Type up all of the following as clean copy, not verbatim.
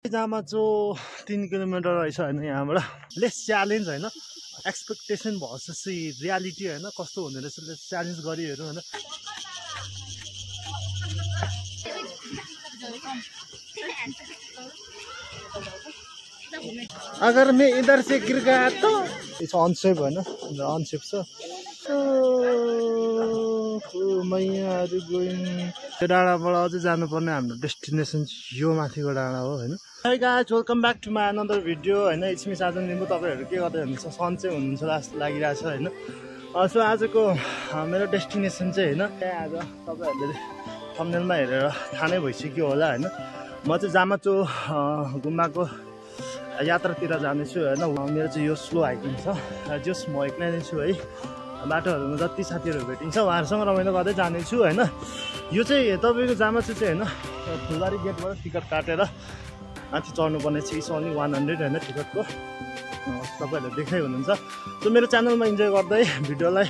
जामा जो 3 किलोमिटर रहेछ हैन यहाँबाट लेस च्यालेन्ज हैन एक्सपेक्टेसन भर्सेस रियालिटी हैन कस्तो हुँदै रहेछ लेस च्यालेन्ज गरी हेरौँ हैन अगर मैं इधर से गिर गया तो इट्स अनसेफ हैन अनसेफ छ मैयाहरु गइन् त्यो डाँडाबाट अझै जानुपर्ने हाम्रो डेस्टिनेसन यो माथिको डाँडा हो हैन Hey guys, welcome back to my another video हैन इट्स मी साजन लिम्बू तपाईहरु के गर्दै हुनुहुन्छ सन्चै हुनुहुन्छ जस्तो लागिरहेछ हैन सो आजको मेरो डेस्टिनेसन चाहिँ हैन आज तपाईहरुले थम्बनेलमा हेरेर थाहा नै भइसक्यो होला हैन म चाहिँ जामाचो गुम्बाको यात्रातिर जानेछु हैन मेरो चाहिँ यो स्लो हाइकिङ छ जस म एक्लै नै छु है बाटोहरुमा जति साथीहरु भेटिन्छ उहाँहरुसँग रमाइलो गर्दै जानेछु हैन यो चाहिँ तपाईको जामाचो चाहिँ हैन फुलबारी गेटबाट टिकट काटेर माथि चढ्नुपर्ने चाहिँ इट्स ओन्ली 100 हैन टिकटको तपाईहरुले देख्दै हुनुहुन्छ सो मेरो च्यानलमा इन्जोय गर्दै भिडियोलाई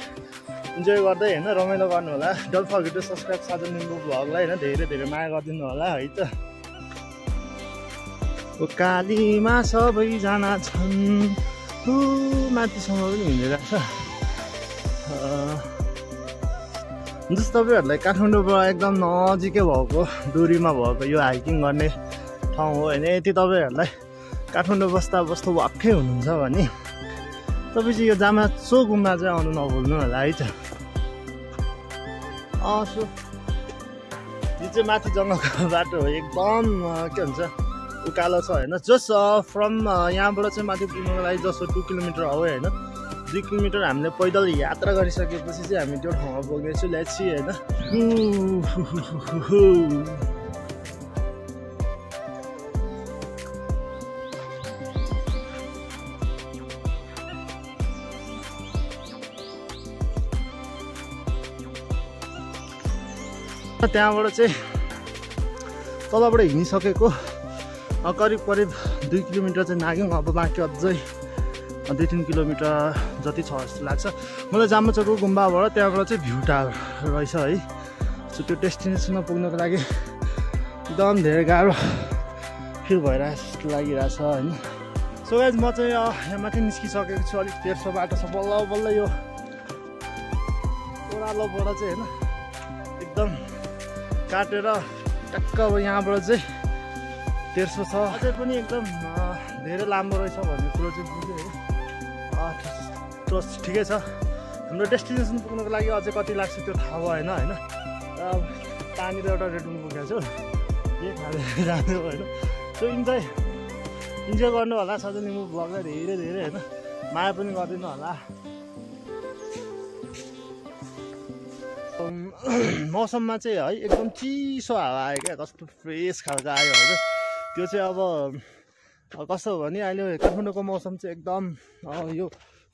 इन्जोय गर्दै हैन रमाइलो गर्नु होला डोन्ट फर्गेट टु सब्स्क्राइब साजन लिम्बू भ्लगलाई हैन धेरै धेरै माया गरिदिनु होला है त कालीमा सबैजना छन् माथिसम्म पनि हिँडिरहेछ जस्तो तपाईहरुलाई काठमाडौँबाट एकदम नजिकै भएको दूरीमा भएको यो हाइकिङ गर्ने ठाउँ हो हैन यति तपाईहरुलाई काठमाडौँ बस्दा वाक्कै हुनुहुन्छ भने तपाई चाहिँ यो जामाचो गुम्बा चाहिँ आउनु नभुल्नु होला है त सो यो चाहिँ माथि जङ्गलको बाटो हो एकदम के भन्छ उकालो छ हैन जस्ट फ्रम यहाँबाट चाहिँ माथि पुग्नुको लागि जस्तो 2 किलोमिटर हो हैन 2 किलोमिटर हामीले पैदल यात्रा गरिसकेपछि चाहिँ हामी त्यो ठाउँमा पुग्नेछु लेट्स सी हैन त्यहाँबाट चाहिँ तलबाट हिँडिसकेको करिब 2 किलोमिटर चाहिँ नाग्यौँ अब बाँकी अझै 2-3 किलोमिटर जति छ जस्तो लाग्छ मलाई जामाचोको गुम्बाबाट त्यहाँबाट चाहिँ भ्यू टावर रहेछ है सो त्यो डेस्टिनेसनमा पुग्नको लागि एकदम धेरै गाह्रो फिल भइरहेको जस्तो लागिरहेछ हैन सो गाइज म चाहिँ यहाँ माथि निस्किसकेको छु अलिक तेर्सो बाटो छ बल्ल बल्ल यो ओह्रालोबाट चाहिँ हैन एकदम काटेर टक्क अब यहाँबाट चाहिँ तेर्सो छ अझै पनि एकदम धेरै लामो रहेछ भन्ने कुरो चाहिँ बुझ्यो है ठिकै छ हाम्रो डेस्टिनेसन पुग्नुको लागि अझै कति लाग्छ त्यो थाहा भएन हैन पानी त एउटा रेटुन पुगेको छु के खाँदै जानु होइन सो इन्जोय गर्नु होला साजन लिम्बू भ्लगलाई धेरै धेरै होइन माया पनि गरिदिनु होला मौसममा चाहिँ है एकदम चिसो हावा आयो क्या कस्तो फ्रेस खालको आयो होइन त्यो चाहिँ अब कस्तो हो भने अहिले काठमाडौँको मौसम चाहिँ एकदम यो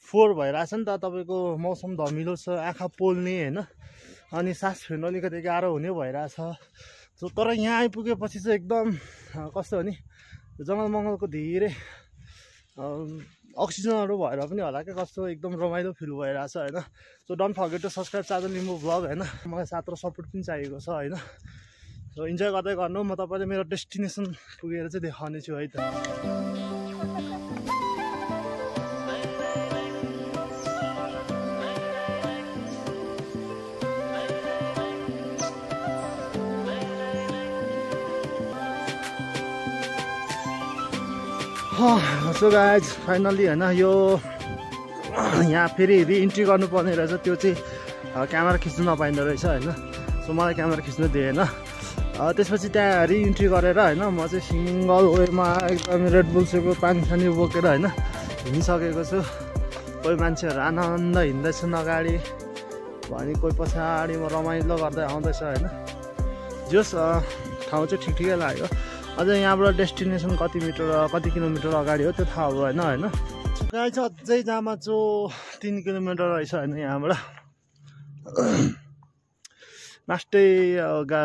फोहोर भइरहेछ नि त तपाईँको मौसम धमिलो छ आँखा पोल्ने होइन अनि सास फेर्नु अलिकति गाह्रो हुने भइरहेछ सो तर यहाँ आइपुगेपछि चाहिँ एकदम कस्तो हो नि जङ्गल मङ्गलको धेरै अक्सिजनहरू भएर पनि होला क्या कस्तो एकदम रमाइलो फिल भइरहेछ होइन so don't forget to subscribe Sajan Limbu vlog होइन मलाई साथ र सपोर्ट पनि चाहिएको छ होइन सो इन्जोय गर्दै गर्नु म तपाईँले मेरो डेस्टिनेसन पुगेर चाहिँ देखाउने छु है त सो गाइज फाइनली होइन यो यहाँ फेरि रिइन्ट्री गर्नुपर्ने रहेछ त्यो चाहिँ क्यामेरा खिच्नु नपाइँदो रहेछ होइन सो मलाई क्यामेरा खिच्नु दिएन त्यसपछि त्यहाँ रिइन्ट्री गरेर होइन म चाहिँ सिङ्गल वेमा एकदम रेड बुल्सको पानी बोकेर होइन हिँडिसकेको छु कोही मान्छेहरू आनन्द हिँड्दैछन् अगाडि भने कोही पछाडि म रमाइलो गर्दै आउँदैछ होइन जस ठाउँ चाहिँ ठिकै लाग्यो अझै यहाँबाट डेस्टिनेसन कति किलोमिटर अगाडि हो त्यो थाहा भएन होइन गाई चाहिँ अझै जामाचो 3 किलोमिटर रहेछ होइन यहाँबाट लास्टै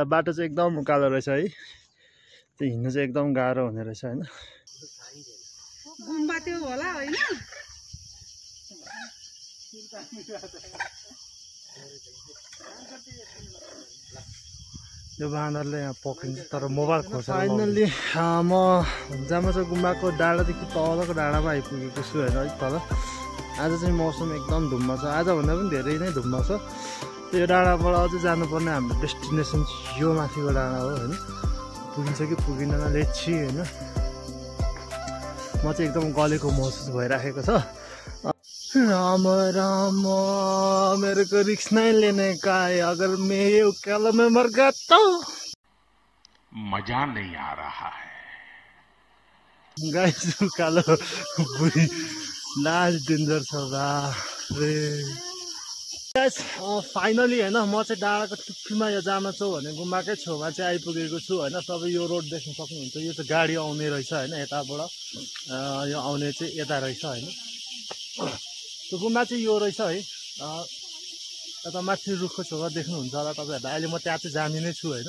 बाटो चाहिँ एकदम उकालो रहेछ है त्यो हिँड्नु चाहिँ एकदम गाह्रो हुने रहेछ होइन यो बाँदरले यहाँ पक्रिन्छ तर मोबाइल खोसेर फाइनल्ली म जामाचोक गुम्बाको डाँडादेखि तलको डाँडामा आइपुगेको छु होइन है तल। आज चाहिँ मौसम एकदम धुम्म छ, आजभन्दा पनि धेरै नै धुम्म छ। यो डाँडाबाट अझै जानुपर्ने हाम्रो डेस्टिनेसन यो माथिको डाँडा हो होइन। पुगिन्छ कि पुगिँदैन लेट्स सी होइन। म चाहिँ एकदम गलेको महसुस भइराखेको छ। राम राम मेरे को रिक्स नहीं लेने का है, अगर मैं ये उकालो में मर गया तो मजा नहीं आ रहा है। गाइस उकालो बुरी लास्ट डेन्जर छ रे गाइस। फाइनली होइन म चाहिँ डाँडाको टुप्पीमा यो जामाचोक भन्ने गुम्बाकै छेउमा चाहिँ आइपुगेको छु होइन। तपाईँ यो रोड देख्न सक्नुहुन्छ, यो चाहिँ गाडी आउने रहेछ होइन यताबाट। यो आउने चाहिँ यता रहेछ होइन। त्यो गुम्बा चाहिँ यो रहेछ है। यता माथि रुखको छेउमा देख्नुहुन्छ होला तपाईँहरूलाई। अहिले म त्यहाँ चाहिँ जाने नै छु होइन।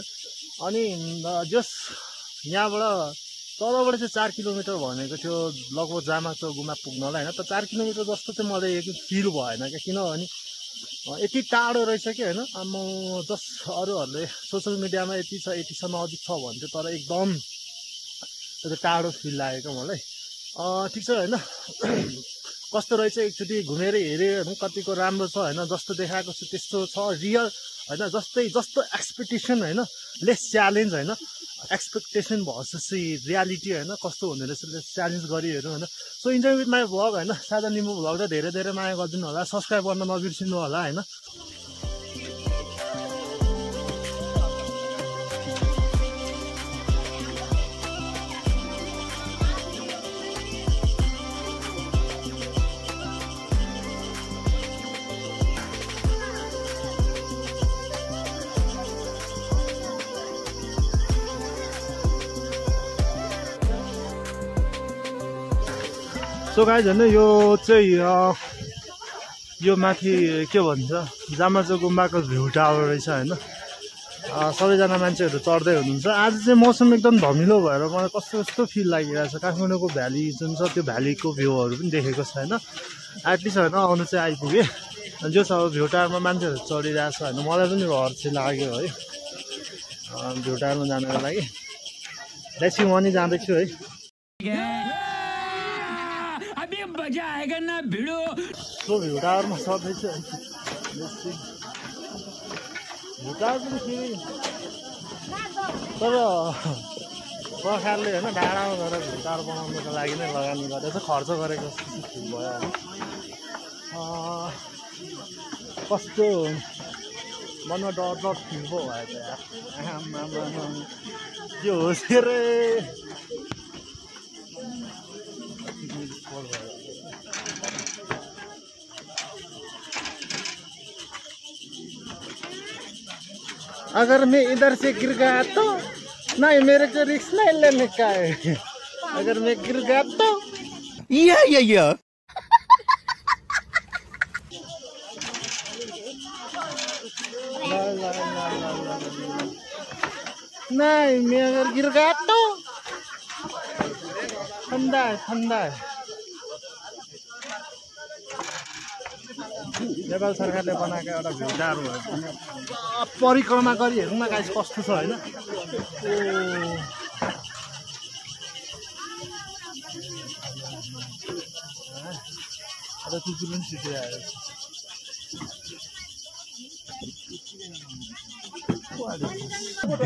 अनि जस यहाँबाट तलबाट चाहिँ 4 किलोमिटर भनेको थियो लगभग जामाचोक गुम्बा पुग्नलाई होइन। त 4 किलोमिटर जस्तो चाहिँ मलाई एक फिल भएन क्या, किनभने यति टाढो रहेछ कि होइन। म जस्ट अरूहरूले सोसियल मिडियामा यति छ नजिक छ भन्थ्यो, तर एकदम त्यो टाढो फिल लाग्यो क्या मलाई। ठिक छ होइन। कस्तो रहेछ एकचोटि घुमेर हेऱ्यो होइन, कतिको राम्रो छ होइन। जस्तो देखाएको छु त्यस्तो छ रियल होइन। जस्तो एक्सपेक्टेसन होइन, लेस च्यालेन्ज होइन। एक्सपेक्टेसन भर्सेस रियालिटी होइन, कस्तो हुने रहेछ लेस च्यालेन्ज गरी हेरौँ होइन। So enjoy with my vlog होइन। साझा निम्बु भ्लग चाहिँ धेरै धेरै माया गरिदिनु होला, सब्सक्राइब गर्न नबिर्सिनु होला होइन। सो गाइज होइन, यो चाहिँ यो माथि के भन्छ जामाचोक गुम्बाको भ्यू टावर रहेछ होइन। सबैजना मान्छेहरू चढ्दै हुनुहुन्छ। आज चाहिँ मौसम एकदम धमिलो भएर मलाई कस्तो कस्तो फिल लागिरहेको छ। काठमाडौँको भ्याली जुन छ त्यो भ्यालीको भ्यूहरू पनि देखेको छैन एटलिस्ट होइन। आउनु चाहिँ आइपुगेँ। जो छ अब भ्यू टावरमा मान्छेहरू चढिरहेको छ होइन। मलाई पनि रहर चाहिँ लाग्यो है भ्यू टावरमा जानको लागि। लेट्स म नि जाँदैछु है। मजा आएगा ना भिडो। सो भ्यू टावरमा चढ्दैछु। भ्यू टावर पनि फेरि तर सरकारले होइन डाँडामा गएर भ्यू टावर बनाउनुको लागि नै लगानी गरेर खर्च गरेको फिल भयो। कस्तो मनमा डर डर फिल पो भयो त यार। के होस् के रे। अगर मैं इधर से गिर गया तो नहीं, मेरे को रिस्क नहीं लेने का है। अगर मैं गिर गया तो नहीं, मैं अगर गिर गया तो ठंडा है। नेपाल सरकारले बनाएको एउटा भ्यू टावर हो। परिक्रमा गरी हेरौँ न गाइस कस्तो छ होइन। कुकुर पनि छिटिआयो।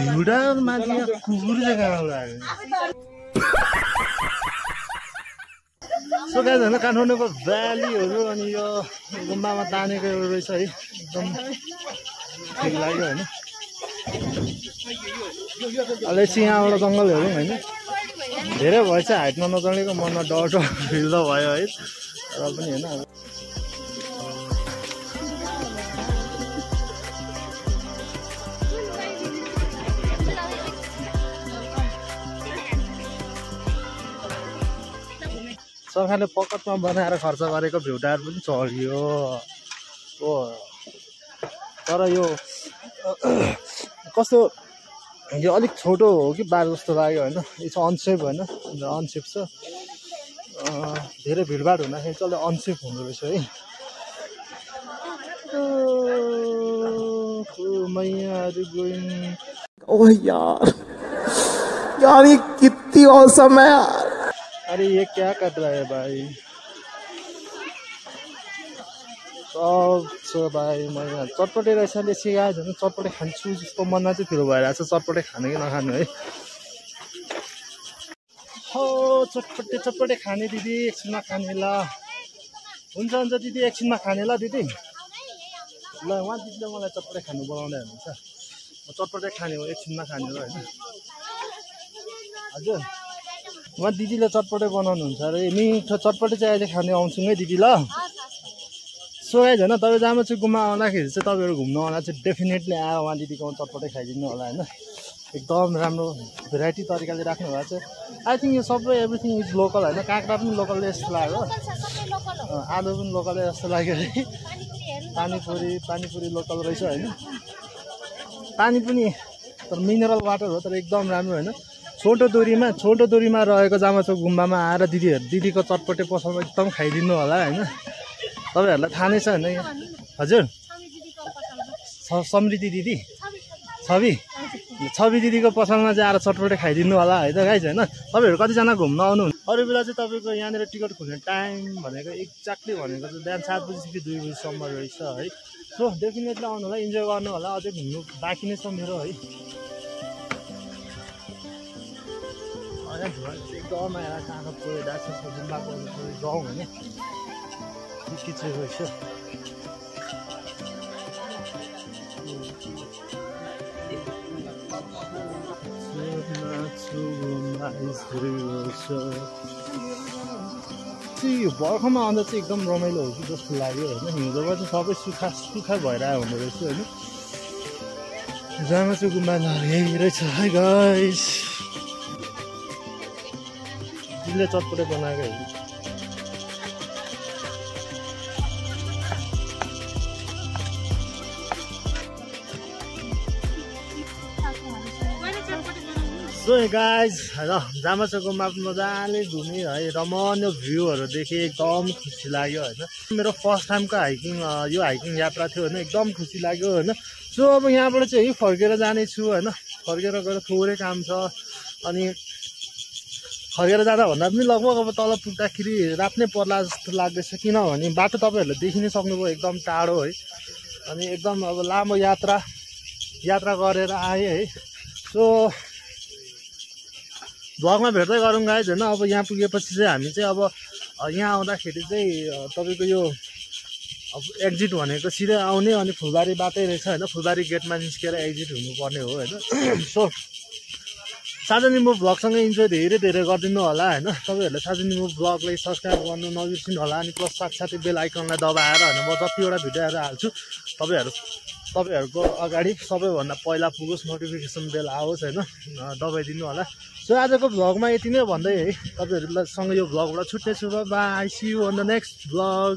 भ्यू टावर माथि कुकुर चाहिँ कहाँबाट आयो। सो गाइस होइन, काठमाडौँको भ्यालीहरू अनि यो गुम्बामा तानेको एउटा रहेछ है। एकदम ठिक लाग्यो होइन। अहिले चाहिँ यहाँबाट जङ्गल हेरौँ होइन। धेरै भएछ हाइटमा नचढेको, मनमा डर फिल त भयो है। र पनि होइन सरकारले पकटमा बनाएर खर्च गरेको भ्यू टावर पनि चढियो हो। तर यो कस्तो यो अलिक छोटो हो कि बार जस्तो लाग्यो होइन। यो चाहिँ अनसेफ होइन, अनसेफ छ। धेरै भिडभाड हुँदाखेरि चाहिँ अनसेफ हुँदो रहेछ है। मैयाहरू गइन् ओह यार यार ये कितनी औसम है यार। अरे ये क्या कर रहा है भाई। सब भाइ म यहाँ चटपटे रहेछ सिकायो झन् चटपटे खान्छु जस्तो मनमा चाहिँ फिल भइरहेको छ। चटपटे खाने कि नखाने है। हो चटपटे चटपटे खाने दिदी एकछिनमा खाने ल। हुन्छ हुन्छ दिदी एकछिनमा खाने ल दिदी। ल उहाँ दिदीले मलाई चटपटे खानु बोलाउँदै हुनुहुन्छ। म चटपटे खाने हो एकछिनमा खाने हो होइन। हजुर उहाँ दिदीले चटपटे बनाउनुहुन्छ अरे मिठो चटपटे चाहिँ अहिले खाने आउँछु है दिदी ल। सो गाइज होइन तपाईँ जामाचु गुम्बा आउँदाखेरि चाहिँ तपाईँहरू घुम्नु आउँदा चाहिँ डेफिनेटली आयो उहाँ दिदीको चटपटे खाइदिनु होला होइन। एकदम राम्रो भेराइटी तरिकाले राख्नु भएको छ। आई थिङ्क यो सबै एभ्रिथिङ इज लोकल होइन। काँक्रा पनि लोकलले जस्तो लाग्यो, आलु पनि लोकलै जस्तो लाग्यो है। पानीपुरी लोकल रहेछ होइन। पानी पनि तर मिनरल वाटर हो तर एकदम राम्रो होइन। छोटो दूरीमा रहेको जामाचोक गुम्बामा आएर दिदीको चटपटे पसलमा एकदम खाइदिनु होला होइन। तपाईँहरूलाई थाहा नै छ होइन। हजुर समृद्धि दिदी छवि दिदीको पसलमा चाहिँ आएर चटपटे खाइदिनु होला है त गाइज होइन। तपाईँहरू कतिजना घुम्न आउनु अरू बेला चाहिँ तपाईँको यहाँनिर टिकट खुल्ने टाइम भनेको एक्ज्याक्टली भनेको चाहिँ बिहान 7 बजीदेखि 2 बजीसम्म रहेछ है। सो डेफिनेटली आउनु होला, इन्जोय गर्नु होला। अझै घुम्नु बाँकी नै छ मेरो है। एकदम आएर कहाँ गइरहेको छ गुम्बाको गाउँ होइन के चाहिँ रहेछ। यो बर्खामा आउँदा चाहिँ एकदम रमाइलो हो कि जस्तो लाग्यो होइन। हिउँदोमा चाहिँ सबै सुक्खा भइरहेको हुँदो रहेछ होइन। जामाचु गुम्बा यही रहेछ है गाइस। दिदीले चटपटे बनाएको हेर्नु। सो गाइज होइन जामाचोक गुम्बा मजाले घुमेँ है। रमाइलो भ्यूहरू देखेँ एकदम खुसी लाग्यो होइन। मेरो फर्स्ट टाइमको यो हाइकिङ यात्रा थियो होइन। एकदम खुसी लाग्यो होइन। सो अब यहाँबाट चाहिँ फर्केर जानेछु होइन। फर्केर गएर थोरै काम छ अनि फर्केर जाँदा भन्दा पनि लगभग अब तल पुग्दाखेरि रात नै पर्ला जस्तो लाग्दैछ। किनभने बाटो तपाईँहरूले देखि नै सक्नुभयो एकदम टाढो है। अनि एकदम अब लामो यात्रा गरेर आएँ है। सो भ्लगमा भेट्दै गरौँ गाइज होइन। अब यहाँ पुगेपछि चाहिँ हामी चाहिँ अब यहाँ आउँदाखेरि चाहिँ तपाईँको यो अब एक्जिट भनेको सिधै आउने अनि फुलबारी बाटै रहेछ होइन। फुलबारी गेटमा निस्केर एक्जिट हुनुपर्ने हो होइन। सो साजन निम्बु भ्लगसँगै इन्जोय धेरै गरिदिनु होला होइन। तपाईँहरूले साजन निम्बु भ्लगलाई सब्सक्राइब गर्नु नबिर्सिनु होला। अनि प्लस साथसाथै बेल आइकनलाई दबाएर होइन म जतिवटा भिडियोहरू हाल्छु तपाईँहरूको अगाडि सबैभन्दा पहिला पुगोस्, नोटिफिकेसन बेल आओस् होइन। दबाइदिनु होला। सो आजको भ्लगमा यति नै भन्दै है तपाईँहरूसँग यो भ्लगबाट छुट्नेछु। Bye, see you on the next vlog.